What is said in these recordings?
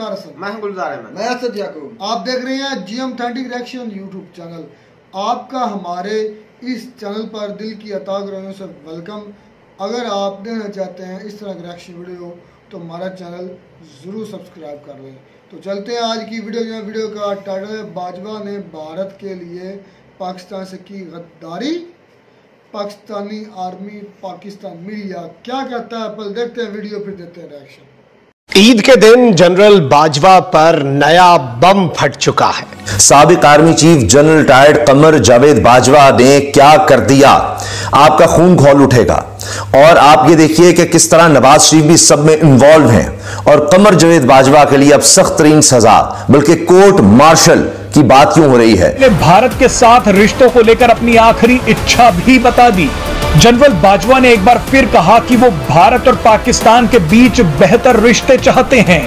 मुख्तार असद, मैं हूं गुलजार अहमद, मैं असद याकूब। आप देख रहे हैं जी ऑथेंटिक रिएक्शन यूट्यूब चैनल। आपका हमारे इस चैनल पर दिल की अता ग्रहों से वेलकम। अगर आप देखना चाहते हैं इस तरह की रिएक्शन वीडियो तो हमारा चैनल ज़रूर सब्सक्राइब कर लें। तो चलते हैं आज की वीडियो। जो वीडियो का टाइटल है, बाजवा ने भारत के लिए पाकिस्तान से की गद्दारी, पाकिस्तानी आर्मी पाकिस्तान मीडिया क्या कहता है, पहले देखते हैं वीडियो फिर देते हैं रिएक्शन। ईद के दिन जनरल बाजवा पर नया बम फट चुका है। साबिक army chief general retired Qamar Javed Bajwa ने क्या कर दिया, आपका खून खौल उठेगा। और आप ये देखिए कि किस तरह नवाज शरीफ भी सब में इन्वॉल्व हैं और कमर जावेद बाजवा के लिए अब सख्त तरीन सजा बल्कि कोर्ट मार्शल की बात क्यों हो रही है। भारत के साथ रिश्तों को लेकर अपनी आखिरी इच्छा भी बता दी। जनरल बाजवा ने एक बार फिर कहा कि वो भारत और पाकिस्तान के बीच बेहतर रिश्ते चाहते हैं।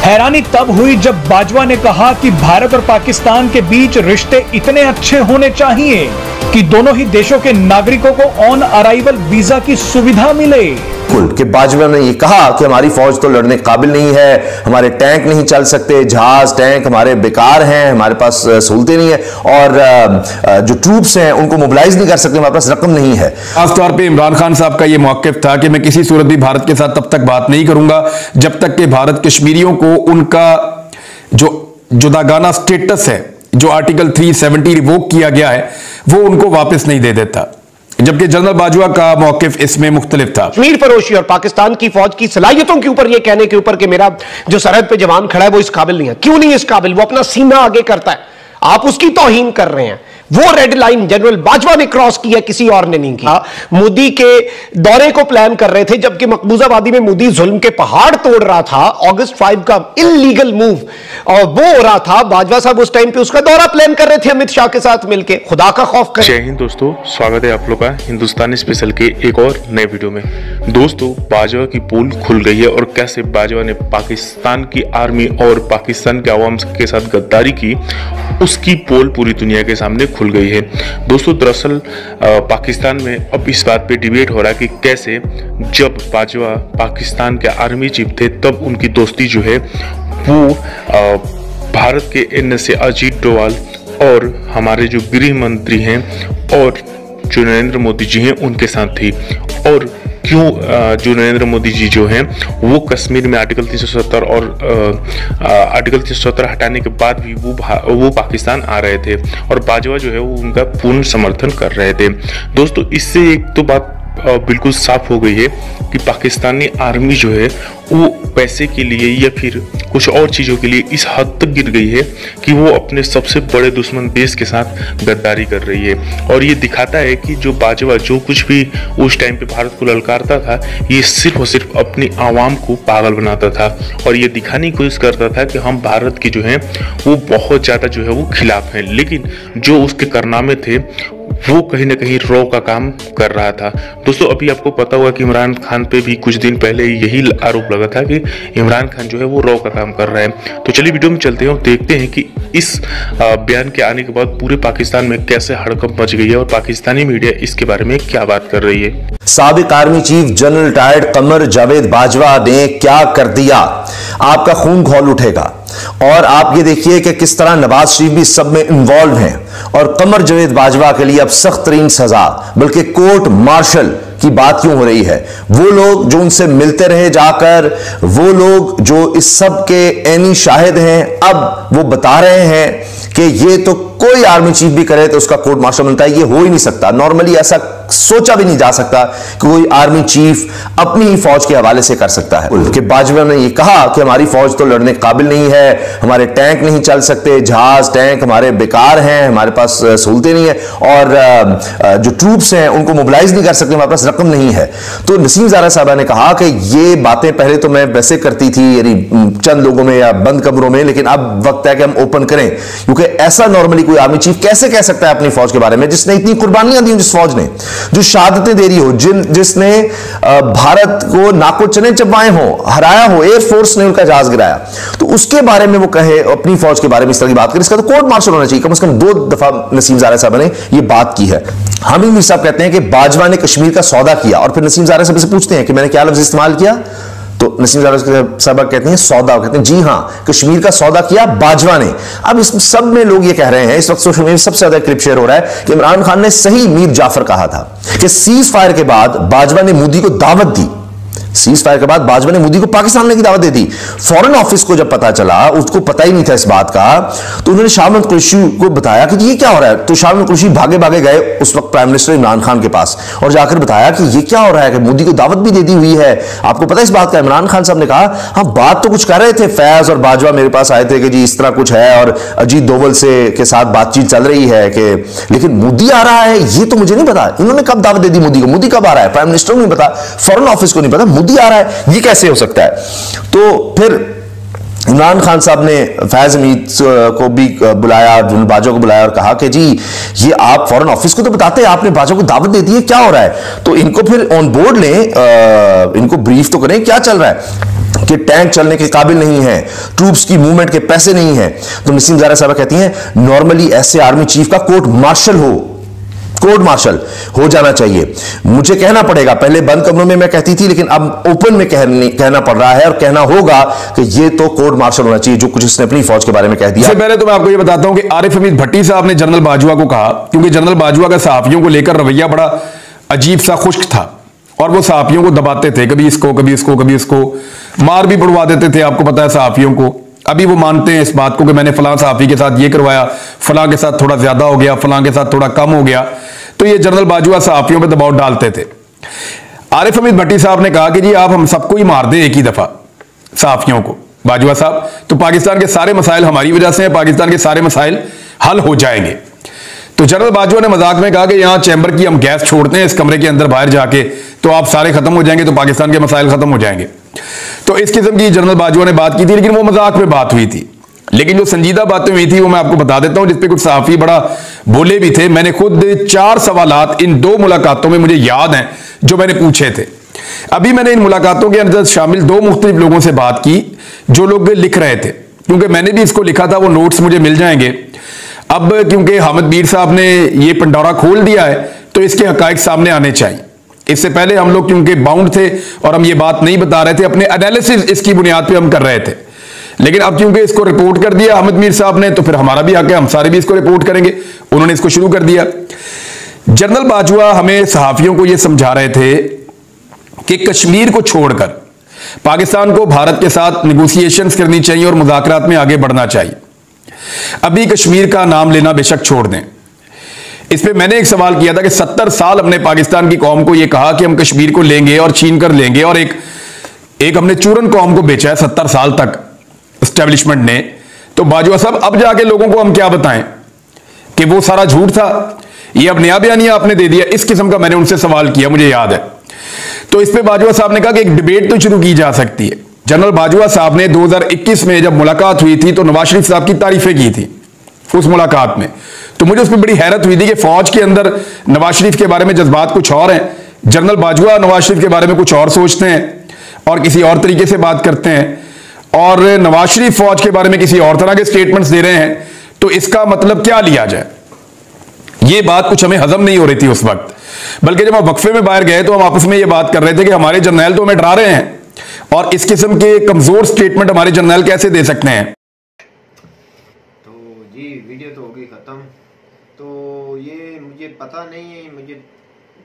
हैरानी तब हुई जब बाजवा ने कहा कि भारत और पाकिस्तान के बीच रिश्ते इतने अच्छे होने चाहिए कि दोनों ही देशों के नागरिकों को ऑन अराइवल वीजा की सुविधा मिले। कि बाजवा ने यह कहा कि हमारी फौज तो लड़ने काबिल नहीं है, हमारे टैंक नहीं चल सकते, जहाज टैंक हमारे बेकार हैं, हमारे पास सहूलतें नहीं है और जो ट्रूप्स हैं उनको मोबिलाइज नहीं कर सकते, हमारे पास रकम नहीं है। खासतौर पे इमरान खान साहब का यह मौक़िफ़ था कि मैं किसी सूरत भी भारत के साथ तब तक बात नहीं करूंगा जब तक कि भारत कश्मीरियों को उनका जो जुदागाना स्टेटस है, जो आर्टिकल 370 रिवोक किया गया है, वो उनको वापस नहीं दे देता। जबकि जनरल बाजवा का मौक़िफ़ इसमें मुख्तलिफ था। कश्मीर फरोशी और पाकिस्तान की फौज की सलाहियतों के ऊपर यह कहने के ऊपर कि मेरा जो सरहद पे जवान खड़ा है वो इस काबिल नहीं है। क्यों नहीं इस काबिल? वो अपना सीना आगे करता है, आप उसकी तौहीन कर रहे हैं। वो रेड लाइन जनरल बाजवा ने क्रॉस किया, किसी और ने नहीं किया। मोदी के दौरे को प्लान कर रहे थे जबकि मकबूजा वादी में मोदी जुल्म के पहाड़ तोड़ रहा था। अगस्त 5 का इल्लीगल मूव और वो हो रहा था। बाजवा साहब उस टाइम पे उसका दौरा प्लान कर रहे थे अमित शाह के साथ मिलकर। खुदा का खौफ कर। जय हिंद दोस्तों, स्वागत है आप लोग का हिंदुस्तानी स्पेशल के एक और नए वीडियो में। दोस्तों, बाजवा की पोल खुल गई है और कैसे बाजवा ने पाकिस्तान की आर्मी और पाकिस्तान के अवाम के साथ गद्दारी की, उसकी पोल पूरी दुनिया के सामने खुल गई है। दोस्तों, दरअसल पाकिस्तान में अब इस बात पे डिबेट हो रहा है कि कैसे जब बाजवा पाकिस्तान के आर्मी चीफ थे तब उनकी दोस्ती जो है वो भारत के NSA अजीत डोवाल और हमारे जो गृह मंत्री हैं और जो नरेंद्र मोदी जी हैं उनके साथ थी। और क्यों जो नरेंद्र मोदी जी जो हैं वो कश्मीर में आर्टिकल 370 और आर्टिकल 370 हटाने के बाद भी वो पाकिस्तान आ रहे थे और बाजवा जो है वो उनका पूर्ण समर्थन कर रहे थे। दोस्तों, इससे एक तो बात बिल्कुल साफ हो गई है कि पाकिस्तानी आर्मी जो है वो पैसे के लिए या फिर कुछ और चीज़ों के लिए इस हद तक गिर गई है कि वो अपने सबसे बड़े दुश्मन देश के साथ गद्दारी कर रही है। और ये दिखाता है कि जो बाजवा जो कुछ भी उस टाइम पे भारत को ललकारता था, ये सिर्फ और सिर्फ अपनी आवाम को पागल बनाता था और ये दिखाने की कोशिश करता था कि हम भारत के जो हैं वो बहुत ज़्यादा जो है वो खिलाफ हैं। लेकिन जो उसके कारनामे थे वो कहीं ना कहीं रॉ का काम कर रहा था। दोस्तों, अभी आपको पता होगा कि इमरान खान पे भी कुछ दिन पहले यही आरोप लगा था कि इमरान खान जो है वो रॉ का काम कर रहा है। तो चलिए वीडियो में चलते हैं और देखते हैं कि इस बयान के आने के बाद पूरे पाकिस्तान में कैसे हड़कंप मच गई है और पाकिस्तानी मीडिया इसके बारे में क्या बात कर रही है। साबिक army chief general retired Qamar Javed Bajwa ने क्या कर दिया, आपका खून खौल उठेगा। और आप ये देखिए कि किस तरह नवाज शरीफ भी सब में इन्वॉल्व हैं और कमर जावेद बाजवा के लिए अब सख्त तरीन सजा बल्कि कोर्ट मार्शल की बात क्यों हो रही है। वो लोग जो उनसे मिलते रहे जाकर, वो लोग जो इस सब के ऐनी शाहिद हैं, अब वो बता रहे हैं कि ये तो कोई आर्मी चीफ भी करे तो उसका कोर्ट मार्शल मिलता है। ये हो ही नहीं सकता, नॉर्मली ऐसा सोचा भी नहीं जा सकता कि कोई आर्मी चीफ अपनी ही फौज के हवाले से कर सकता है। कि बाजवा ने यह कहा कि हमारी फौज तो लड़ने काबिल नहीं है, हमारे टैंक नहीं चल सकते, जहाज टैंक हमारे बेकार हैं, हमारे पास सहूलतें नहीं है और जो ट्रूप्स हैं उनको मोबिलाइज नहीं कर सकते, हमारे पास रकम नहीं है। तो नसीम ज़ारा साहबा ने कहा कि ये बातें पहले तो मैं वैसे करती थी, यानी चंद लोगों में या बंद कमरों में, लेकिन अब वक्त है कि हम ओपन करें, क्योंकि ऐसा नॉर्मली कोई आर्मी चीफ कैसे कह सकता है अपनी फौज के बारे में जिसने इतनी कुर्बानियां दी, जिस फौज ने जो शहादतें दे रही हो, जिसने भारत को नाको चने चबाए हो, हराया हो, एयरफोर्स ने उनका जहाज गिराया, तो उसके बारे में वो कहे अपनी फौज के बारे में इस तरह की बात करे, इसका तो कोर्ट मार्शल होना चाहिए। कम से कम 2 दफा नसीम ज़ारा साहब ने ये बात की है। हामिद मीर साहब कहते हैं कि बाजवा ने कश्मीर का सौदा किया और फिर नसीम ज़ारा साहब से पूछते हैं कि मैंने क्या लफ्ज इस्तेमाल किया, तो नसीम साहब कहते हैं सौदा, कहते हैं जी हां, कश्मीर का सौदा किया बाजवा ने। अब इस सब में लोग ये कह रहे हैं, इस वक्त सोशल मीडिया में सबसे ज्यादा क्लिप शेयर हो रहा है कि इमरान खान ने सही मीर जाफर कहा था कि सीज फायर के बाद बाजवा ने मोदी को दावत दी। सीज फायर के बाद बाजवा ने मोदी को पाकिस्तान आने की दावत दे दी। फॉरेन ऑफिस को जब पता चला, उसको पता ही नहीं था इस बात का, तो उन्होंने शाह महमूद कुरैशी को बताया कि ये क्या हो रहा है। तो शाह महमूद कुरैशी भागे भागे गए उस वक्त प्राइम मिनिस्टर इमरान खान के पास और जाकर बताया कि ये क्या हो रहा है, कि मोदी को दावत भी दे दी हुई है, आपको पता है इस बात का। इमरान खान साहब ने कहा हाँ बात तो कुछ कर रहे थे, फैज और बाजवा मेरे पास आए थे कि जी इस तरह कुछ है और अजीत डोवल से के साथ बातचीत चल रही है कि, लेकिन मोदी आ रहा है ये तो मुझे नहीं पता। इन्होंने कब दावत दे दी मोदी को, मोदी कब आ रहा है, प्राइम मिनिस्टर को नहीं पता, फॉरेन ऑफिस को नहीं पता, मोदी आ रहा है, ये कैसे हो सकता है। तो फिर इमरान खान साहब ने फैज हमीद को भी बुलाया, बाजवा को बुलाया और कहा कि जी ये आप फॉरेन ऑफिस को तो बताते हैं, आपने बाजवा को दावत दे दी है, क्या हो रहा है। तो इनको फिर ऑन बोर्ड लें, इनको ब्रीफ तो करें क्या चल रहा है कि टैंक चलने के काबिल नहीं है, ट्रूप्स की मूवमेंट के पैसे नहीं है। तो नसीम ज़ारा साहब कहती हैं नॉर्मली ऐसे आर्मी चीफ का कोर्ट मार्शल हो जाना चाहिए। मुझे कहना पड़ेगा, पहले बंद कमरों में मैं कहती थी लेकिन अब ओपन में कहना पड़ रहा है और कहना होगा कि ये तो कोर्ट मार्शल होना चाहिए, जो कुछ इसने अपनी फौज के बारे में कह दिया। इससे पहले तो मैं आपको ये बताता हूं कि आरिफ हमीद भट्टी साहब ने जनरल बाजवा को कहा, क्योंकि जनरल बाजवा का सहाफियों को लेकर रवैया बड़ा अजीब सा खुश्क था और वो सहाफियों को दबाते थे, कभी इसको कभी इसको कभी इसको, मार भी पड़वा देते थे, आपको पता है सहाफियों को। अभी वो मानते हैं इस बात को कि मैंने फलां सहाफी के साथ ये करवाया, फलां के साथ थोड़ा ज्यादा हो गया, फलां के साथ थोड़ा कम हो गया। तो ये जनरल बाजवा सहाफियों पे दबाव डालते थे। आरिफ हमीद भट्टी साहब ने कहा कि जी आप हम सबको ही मार दें एक ही दफा, सहाफियों को, बाजवा साहब, तो पाकिस्तान के सारे मसाइल हमारी वजह से हैं, पाकिस्तान के सारे मसाइल हल हो जाएंगे। तो जनरल बाजवा ने मजाक में कहा कि यहां चैम्बर की हम गैस छोड़ते हैं इस कमरे के अंदर बाहर जाके, तो आप सारे खत्म हो जाएंगे, तो पाकिस्तान के मसाइल खत्म हो जाएंगे। तो इस किस्म की जनरल बाजवा ने बात की थी, लेकिन वो मजाक में बात हुई थी। लेकिन जो संजीदा बातें हुई थी वो मैं आपको बता देता हूं, जिसपे कुछ सहाफी बड़ा बोले भी थे। मैंने खुद 4 सवालात इन 2 मुलाकातों में मुझे याद हैं जो मैंने पूछे थे। अभी मैंने इन मुलाकातों के अंदर शामिल 2 मुख्तलिफ लोगों से बात की जो लोग लिख रहे थे, क्योंकि मैंने भी इसको लिखा था, वो नोट्स मुझे मिल जाएंगे। अब क्योंकि हामिद मीर साहब ने ये पंडोरा खोल दिया है तो इसके हकायक सामने आने चाहिए। इससे पहले हम लोग क्योंकि बाउंड थे और हम ये बात नहीं बता रहे थे, अपने एनालिसिस इसकी बुनियाद पे हम कर रहे थे, लेकिन अब क्योंकि इसको रिपोर्ट कर दिया हामिद मीर साहब ने, तो फिर हमारा भी हक है, हम सारे भी इसको रिपोर्ट करेंगे। उन्होंने इसको शुरू कर दिया। जनरल बाजवा हमें सहाफियों को यह समझा रहे थे कि कश्मीर को छोड़कर पाकिस्तान को भारत के साथ निगोसिएशंस करनी चाहिए और मुज़ाकरात में आगे बढ़ना चाहिए। अभी कश्मीर का नाम लेना बेशक छोड़ दें। इस पे मैंने एक सवाल किया था कि 70 साल हमने पाकिस्तान की कौम को यह कहा कि हम कश्मीर को लेंगे और छीन कर लेंगे, और एक हमने चूरन कौम को बेचा है 70 साल तक एस्टेब्लिशमेंट ने। तो बाजवा साहब अब जाके लोगों को हम क्या बताएं कि वो सारा झूठ था, ये अब नया बयानिया आपने दे दिया। इस किस्म का मैंने उनसे सवाल किया, मुझे याद है। तो इस पे बाजवा साहब ने कहा कि एक डिबेट तो शुरू की जा सकती है। जनरल बाजवा साहब ने 2021 में जब मुलाकात हुई थी तो नवाज शरीफ साहब की तारीफें की थी उस मुलाकात में। तो मुझे उसमें बड़ी हैरत हुई थी कि फौज के अंदर नवाज शरीफ के बारे में जज्बात कुछ और हैं, जनरल बाजवा नवाज शरीफ के बारे में कुछ और सोचते हैं और किसी और तरीके से बात करते हैं, और नवाज शरीफ फौज के बारे में किसी और तरह के स्टेटमेंट्स दे रहे हैं। तो इसका मतलब क्या लिया जाए, ये बात कुछ हमें हजम नहीं हो रही थी उस वक्त। बल्कि जब हम वक्फे में बाहर गए तो हम आपस में ये बात कर रहे थे कि हमारे जर्नैल तो हमें डरा रहे हैं, और इस किस्म के कमजोर स्टेटमेंट हमारे जर्नैल कैसे दे सकते हैं। तो जी वीडियो तो होगी खत्म। तो ये मुझे पता नहीं है, मुझे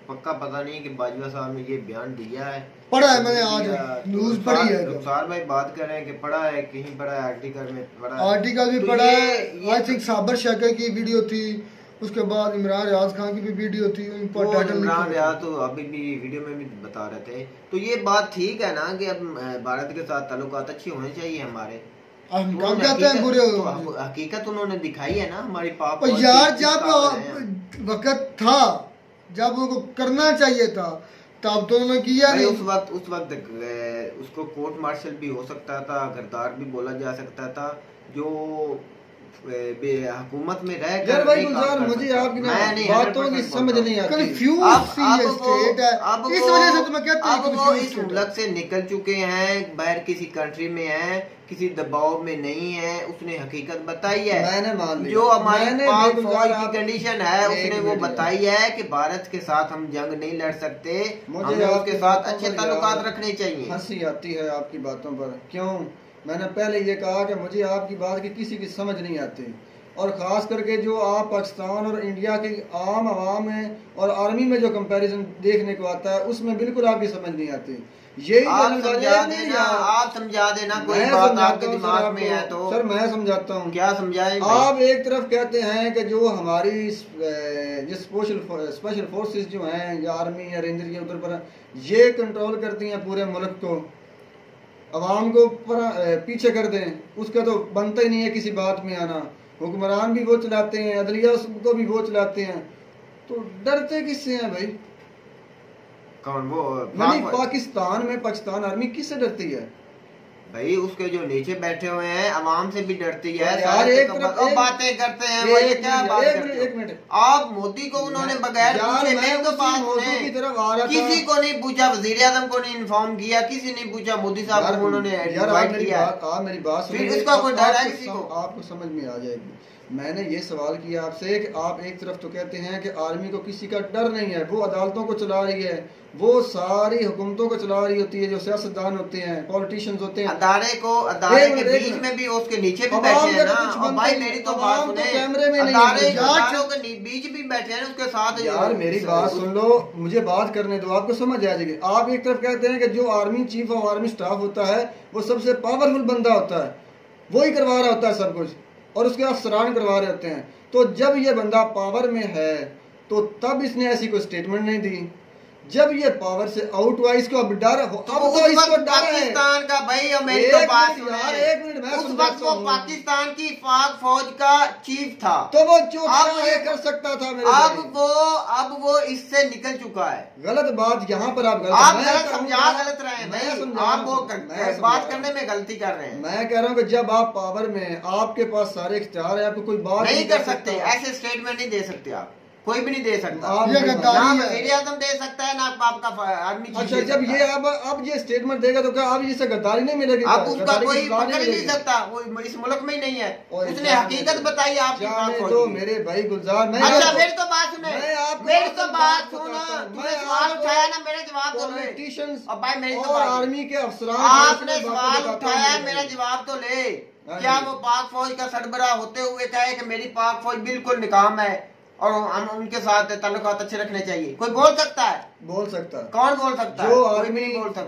पक्का पता नहीं कि बाजवा साहब ने ये बयान दिया है, पढ़ा है मैंने, आज न्यूज़ पढ़ी है। रुखसार भाई बात कर रहे हैं कि पढ़ा है, कहीं पढ़ा है, आर्टिकल में पढ़ा है, आर्टिकल भी तो पढ़ा है। आई थिंक साबर शेखर की वीडियो थी, उसके बाद इमरान रियाज खान की भी वीडियो थी। इमरान रियाज तो अभी भी वीडियो में भी बता रहे थे। तो ये बात ठीक है ना कि अब भारत के साथ ताल्लुकात अच्छे होने चाहिए हमारे। हम कब कहते हैं बुरे, तो हकीकत उन्होंने दिखाई है ना हमारी पाप यार। जब वक्त था जब उनको करना चाहिए था तब तो उन्होंने किया नहीं। उस वक्त उसको कोर्ट मार्शल भी हो सकता था, गद्दार भी बोला जा सकता था। जो हुकूमत में रह यार भाई गुलजार, मुझे आपकी बातों की समझ नहीं आती। कंफ्यूज स्टेट है, इस वजह से तो मैं कहता हूं अब वो इस मुल्क से निकल चुके हैं, बाहर किसी कंट्री में हैं, किसी दबाव में नहीं है, उसने हकीकत बताई है। मैंने मान लिया जो हमारी पाक फौज की कंडीशन है उसने वो बताई है कि भारत के साथ हम जंग नहीं लड़ सकते, हमें उसके साथ अच्छे ताल्लुकात रखने चाहिए। हंसी आती है आपकी बातों पर। क्यों? मैंने पहले ये कहा कि मुझे आपकी बात की किसी की समझ नहीं आती, और ख़ास करके जो आप पाकिस्तान और इंडिया की आम आवाम में और आर्मी में जो कंपैरिजन देखने को आता है उसमें बिल्कुल आपकी समझ नहीं आती। यही आप समझा देना कोई बात आपके दिमाग में है तो। सर मैं समझाता हूँ। क्या समझाएं? आप एक तरफ कहते हैं कि जो हमारी स्पेशल फोर्सेस जो हैं या आर्मी या रेंजर के उधर पर ये कंट्रोल करती हैं पूरे मुल्क को, अवाम को पीछे कर दें, उसका तो बनता ही नहीं है किसी बात में आना। हुक्मरान भी वो चलाते हैं, अदलिया को भी वो चलाते हैं, तो डरते किससे हैं भाई? कौन वो? नहीं, पाकिस्तान आर्मी किससे डरती है भाई? उसके जो नीचे बैठे हुए हैं अवाम से भी डरती है यार। बातें करते हैं वो, ये क्या बात करते हैं? एक मिनट, आप मोदी को उन्होंने बगैर पूछे किसी को नहीं पूछा, वजीर आजम को नहीं इन्फॉर्म किया, किसी नहीं पूछा, मोदी साहब को उन्होंने इनवाइट किया। मेरी बात फिर इसका कोई डर है किसी को? आपको समझ में आ जाएगी। मैंने ये सवाल किया आपसे कि आप एक तरफ तो कहते हैं कि आर्मी को किसी का डर नहीं है, वो अदालतों को चला रही है, वो सारी हुकूमतों को चला रही होती है, जो सियासतदान होते हैं, पॉलिटिशियंस होते हैं, अदारे के बीच में भी उसके नीचे भी बैठे हैं ना। और भाई मेरी तो बात सुने, कैमरे में अदारों के बीच भी बैठे हैं उसके साथ। यार मेरी बात सुन लो, मुझे बात करने दो, आपको समझ आ जाएगी। आप एक तरफ कहते हैं कि जो army chief of army staff होता है वो सबसे पावरफुल बंदा होता है, वो ही करवा रहा होता है सब कुछ, और उसके अफसरान करवा रहे होते हैं। तो जब ये बंदा पावर में है तो तब इसने ऐसी कोई स्टेटमेंट नहीं दी। जब ये पावर से आउट हुआ, इसको अब डर हो, तो अब तो इसको डर है पाकिस्तान का। भाई मेरी तो बात सुनो, एक मिनट मैं उस वक्त वो पाकिस्तान की पाक फौज का चीफ था, तो वो जो कर सकता था मेरे। अब वो इससे निकल चुका है। गलत बात यहाँ पर आप गलत समझा, गलत रहे हैं भाई, आप वो बात करने में गलती कर रहे हैं। मैं कह रहा हूँ कि जब आप पावर में, आपके पास सारे इख्तियार है, आपको कोई बात नहीं कर सकते, ऐसे स्टेटमेंट नहीं दे सकते आप, कोई भी नहीं दे सकता। आजम दे सकता है ना आपका आर्मी। अच्छा, जब ये अब ये स्टेटमेंट देगा तो क्या अब इससे गद्दारी नहीं मिलेगी? अब उसका कोई पकड़ नहीं सकता, वो इस मुल्क में ही नहीं है, उसने हकीकत बताई आपकी। तो मेरे भाई गुलजार, अच्छा मेरी तो बात सुने, मेरी तो बात सुनो, तुमने सवाल उठाया ना, मेरा जवाब तो ले। अब भाई मेरी तो आर्मी के अफसरान, आपने सवाल उठाया, मेरा जवाब तो ले। क्या वो पाक फौज का सरबराह होते हुए कहे कि मेरी पाक फौज बिल्कुल निकाम है और हम उनके साथ ताल्लुकात अच्छे रखने चाहिए? कोई बोल सकता है? बोल सकता है। कौन बोल सकता है?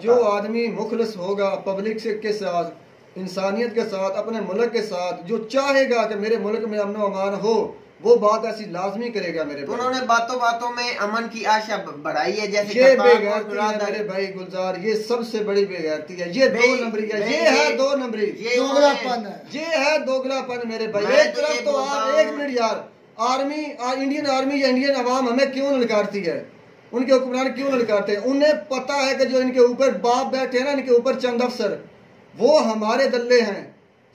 जो आदमी मुखलिस होगा पब्लिक के साथ, इंसानियत के साथ, अपने मुल्क के साथ, जो चाहेगा कि मेरे मुल्क में अमन अमान हो, वो बात ऐसी लाजमी करेगा मेरे भाई। उन्होंने बातों बातों में अमन की आशा बढ़ाई है, जैसे ये बेगैरती है मेरे भाई गुलजार, ये सबसे बड़ी बेगैरती है, ये 2 नंबरी है, ये है 2 नंबरी, दोगलापन है, ये है दोगलापन मेरे भाई। एक तरफ तो आप, एक मिनट यार, आर्मी, इंडियन आर्मी या इंडियन अवाम हमें क्यों ललकारती है, उनके हुक्मरान क्यों ललकारते हैं? उन्हें पता है कि जो इनके ऊपर बाप बैठे हैं ना, इनके ऊपर चंद अफसर, वो हमारे दल्ले हैं।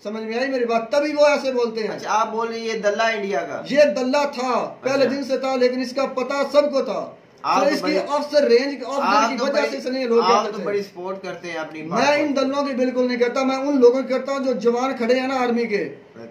समझ में आई मेरी बात? तभी वो ऐसे बोलते हैं। अच्छा, आप बोल रहे ये दल्ला इंडिया का? ये दल्ला था, पहले दिन से था, लेकिन इसका पता सबको था। तो इसकी अफसर रेंज ऑफिसर की वजह से इसलिए लोग आप तो बड़ी सपोर्ट करते हैं अपनी। मैं इन दलों की बिल्कुल नहीं करता, मैं उन लोगों की करता हूँ जो जवान खड़े हैं ना आर्मी के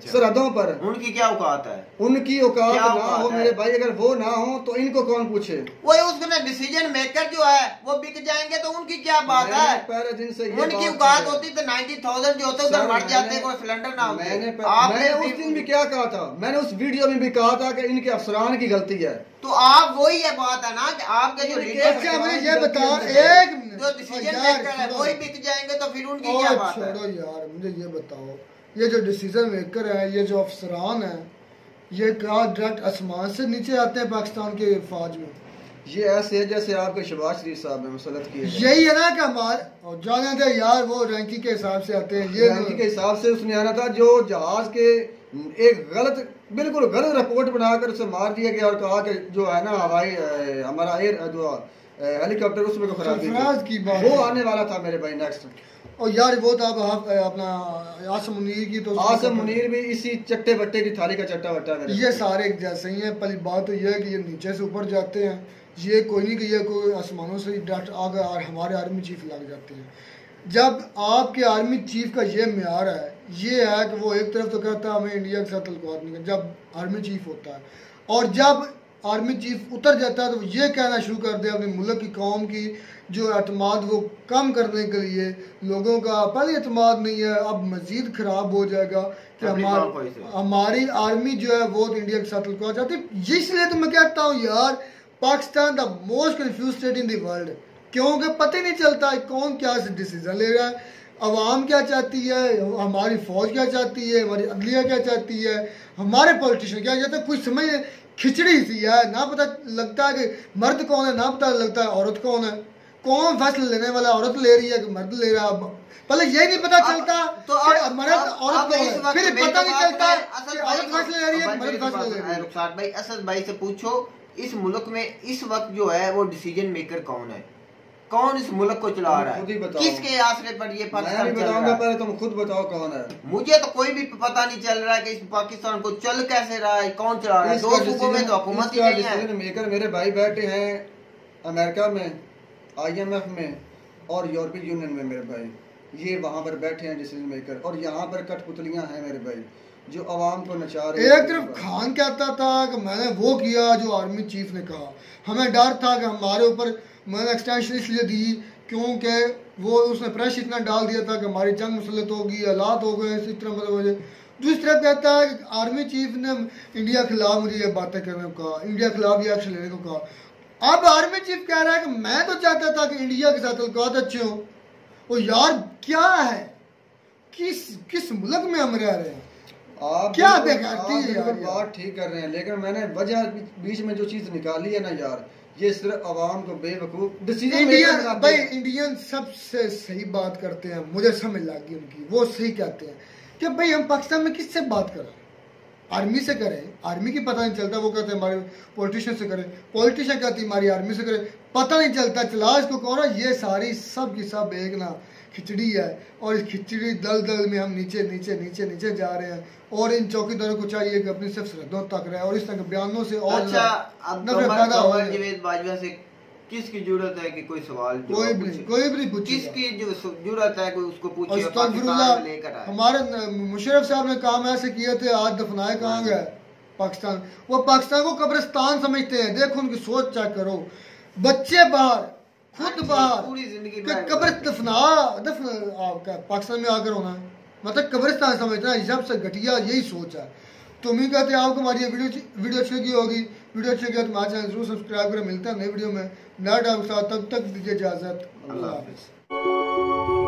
सरहदों पर। उनकी क्या औकात है? उनकी औकात ना हो मेरे भाई, अगर वो ना हो तो इनको कौन पूछे? वही उसमें डिसीजन मेकर जो है वो बिक जाएंगे तो उनकी क्या बात है? पहले दिन से उनकी औकात होती तो 90,000 जो होते उधर मर जाते, कोई सिलेंडर ना होते। मैंने उस दिन भी क्या कहा था, मैंने उस वीडियो में भी कहा था कि इनके अफसरान की गलती है। तो आप वही है बात है ना कि आपके जो लीडर ये बताओ, एक जो डिसीजन मेकर है वही बिक जाएंगे तो फिर उनकी क्या बात है? छोड़ो यार, मुझे ये बताओ, ये जो डिसीजन मेकर है, ये जो अफसरान है, ये क्या डायरेक्ट आसमान से नीचे आते हैं पाकिस्तान के फौज में? ये ऐसे है जैसे आपके शहबाज शरीफ साहब ने मसलत किए। यही है ना कि हमारे जाने थे यार, वो रैंकिंग के हिसाब से आते हैं, ये रैंकिंग के हिसाब से उसने आना था। जो जहाज के एक गलत बिल्कुल गलत रिपोर्ट बनाकर उसे मार दिया गया और कहा कि जो है ना हवाई हमारा एयर जो हेलीकॉप्टर उसमें को खराबी वो आने वाला था मेरे भाई नेक्स्ट। और यार वो तो अब अपना आसम मुनीर की तो आसम मुनीर भी इसी चट्टे बट्टे की थाली का चट्टा बट्टा है। ये सारे एक जैसे ही हैं। पहली बात तो ये है कि ये नीचे से ऊपर जाते हैं, ये कोई नहीं कि ये कोई आसमानों से डायरेक्ट आ गया और हमारे आर्मी चीफ लग जाते हैं। जब आपके आर्मी चीफ का ये म्यार है, ये है कि वो एक तरफ तो कहता है हमें इंडिया के साथ तल्लुकात नहीं, जब आर्मी चीफ होता है और जब आर्मी चीफ उतर जाता है तो ये कहना शुरू कर दे अपने मुल्क की कौम की जो एतमाद वो कम करने के लिए लोगों का पहले एतमाद नहीं है, अब मजीद ख़राब हो जाएगा कि हमारी आर्मी जो है वो इंडिया के साथ तल्लुकात चाहती है। इसलिए तो मैं कहता हूँ यार Pakistan the most confuse state in the world, क्योंकि पता ही नहीं चलता कौन क्या डिसीजन ले रहा है, अवाम क्या चाहती है, हमारी फौज क्या चाहती है, हमारी अदलिया क्या चाहती है, हमारे पॉलिटिशियन क्या चाहते हैं। कुछ समझ खिचड़ी सी है, ना पता लगता है कि मर्द कौन है, ना पता लगता है औरत कौन है, कौन फैसला लेने वाला, औरत ले रही है कि मर्द ले रहा है। पहले यही नहीं पता चलता कि मर्द औरत कौन है, फिर पता नहीं चलता कि औरत फैसला ले रही है कि मर्द फैसला ले रही है। रुखसार भाई, असद भाई से पूछो इस मुल्क में इस वक्त जो है वो डिसीजन मेकर कौन है, कौन इस मुल्क को चला रहा है, किसके आसरे पर ये पाकिस्तान चल रहा है? पहले तुम खुद बताओ कौन है। मुझे तो कोई भी पता नहीं चल रहा है कि इस पाकिस्तान को चल कैसे रहा है, कौन चला रहा है। दो सूबों में तो हुकूमत ही नहीं है। मेकर मेरे भाई बैठे हैं अमेरिका में, IMF में और यूरोपीय यूनियन में मेरे भाई, ये वहाँ पर बैठे हैं डिसीजन मेकर, और यहाँ पर कठपुतलियाँ हैं मेरे भाई जो आवाम को नचा रहे। एक तरफ खान कहता था कि मैंने वो किया जो आर्मी चीफ ने कहा, हमें डर था कि हमारे ऊपर मैंने एक्सटेंशन इसलिए दी क्योंकि वो उसने प्रेशर इतना डाल दिया था कि हमारी जंग मुसलत होगी, हालात हो गए इस तरह मतलब वजह। दूसरी तरफ कहता है कि आर्मी चीफ ने इंडिया के खिलाफ मुझे ये बातें करने को कहा, इंडिया के खिलाफ ये एक्शन लेने को कहा। अब आर्मी चीफ कह रहा है कि मैं तो चाहता था कि इंडिया के साथ तल्लुकात अच्छे हों। और यार क्या है, किस मुल्क में हम रह रहे हैं, आप क्या बेकारती है यार। बात ठीक कर रहे हैं, लेकिन मैंने वजह बीच में जो चीज निकाली है ना यार, ये सिर्फ आवाम को बेवकूफ डिसीजन। भाई इंडियन सबसे सही बात करते हैं, मुझे समझ लगी उनकी, वो सही कहते हैं कि भाई हम पाकिस्तान में किससे बात करें, आर्मी से करें, आर्मी की पता नहीं चलता, वो कहते हैं हमारे पॉलिटिशियन से करें, पॉलिटिशियन कहती है हमारी आर्मी से करें, पता नहीं चलता चला इसको कौन है। ये सारी सब की सब एक ना खिचड़ी है, और इस खिचड़ी दल दल में हम नीचे नीचे नीचे नीचे जा रहे हैं। और इन चौकीदारों को चाहिए कि अपनी सिर्फ सरहदों तक रहे और इस तरह के बयानों से और जावेद बाजवा से किसकी जरूरत है कि कोई सवाल कोई भी पूछे, किसकी जो जरूरत है कोई उसको पूछे। हमारे मुशर्रफ साहब ने काम ऐसे किए थे, आज दफनाए कहाँ गए पाकिस्तान, वो पाकिस्तान को कब्रिस्तान समझते हैं। देखो उनकी सोच चेक करो, बच्चे बाहर, खुद बाहर, पूरी जिंदगी कब्र दफना पाकिस्तान में आकर होना है, मतलब कब्रिस्तान समझना है। सबसे घटिया यही सोच है। तो उम्मीद करते हैं आपको हमारी वीडियो अच्छी लगी होगी। वीडियो अच्छी लगी तो हमारे चैनल जरूर सब्सक्राइब करें। मिलता है नई वीडियो में नया टॉपिक के साथ, तब तक दीजिए इजाजत, अल्लाह हाफिज़।